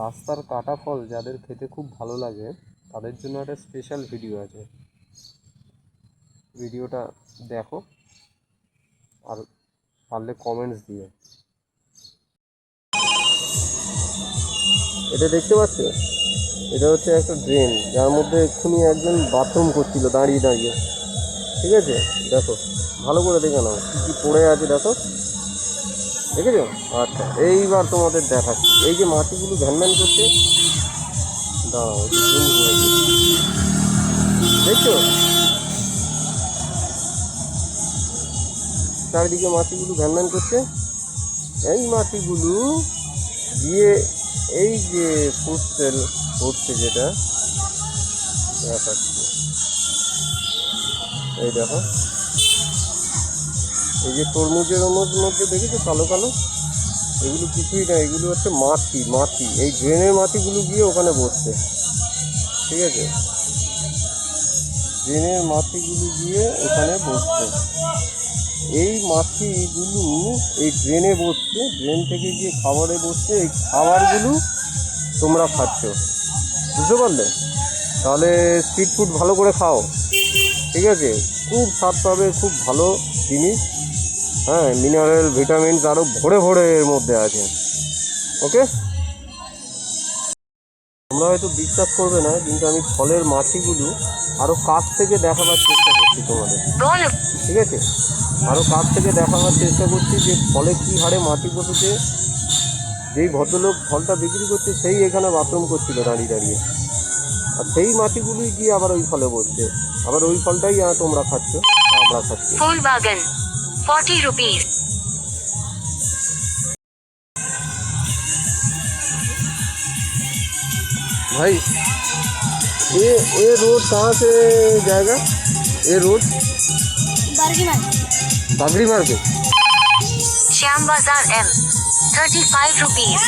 রাস্তার কাটা ফল যাদের খেতে খুব ভালো লাগে তাদের জন্য একটা স্পেশাল ভিডিও আছে। ভিডিওটা দেখো আর পারলে কমেন্টস দিও। এটা দেখতে পাচ্ছ, এটা হচ্ছে একটা ড্রেন যার মধ্যে এক্ষুনি একজন বাথরুম করছিল দাঁড়িয়ে দাঁড়িয়ে। ঠিক আছে, দেখো ভালো করে দেখে নাও কী কী পড়ে আছে, দেখো দেখেছো? আচ্ছা, এইবার তোমাদের দেখাচ্ছি। এই যে মাটিগুলো ভ্যান করছে, দাঁড়াও একটু জুম করে দেখছো চারিদিকে মাটিগুলো ভ্যান করছে। এই মাটিগুলো গিয়ে এই যে ফুড সেল করছে যেটা দেখাচ্ছি, এই দেখো এই যে তরমুজের মধ্যে দেখেছো কালো কালো, এগুলো কিছুই না, এগুলো হচ্ছে মাটি। এই ড্রেনের মাটিগুলো গিয়ে ওখানে বসছে। ঠিক আছে, ড্রেনের মাটিগুলো গিয়ে ওখানে বসছে। এই মাটিগুলো এই ড্রেনে বসছে, ড্রেন থেকে গিয়ে খাবারে বসছে। এই খাবারগুলো তোমরা খাচ্ছ, বুঝতে পারলে? তাহলে স্ট্রিট ফুড ভালো করে খাও, ঠিক আছে? খুব স্বাদ পাবে, খুব ভালো জিনিস। হ্যাঁ, মিনারেল ভিটামিনস আরও ভরে ভরে এর মধ্যে আছে। ওকে, তোমরা হয়তো বিশ্বাস করবে না, কিন্তু আমি ফলের মাটিগুলো আরও কাছ থেকে দেখাবার চেষ্টা করছি তোমাদের। ঠিক আছে, আরও কাছ থেকে দেখাবার চেষ্টা করছি যে ফলে কী হারে মাটি বসেছে। যেই ভদ্রলোক ফলটা বিক্রি করছে সেই এখানে বাথরুম করছিল দাঁড়িয়ে দাঁড়িয়ে, আর সেই মাটিগুলোই গিয়ে আবার ওই ফলে বসছে। আবার ওই ফলটাই তোমরা খাচ্ছ, আমরা খাচ্ছি। ফুল বাগান 40 rupees। भाई ये रोड कहाँ से जाएगा? ये रोड बागड़ी मार्केट। श्याम बाजार M 35 rupees।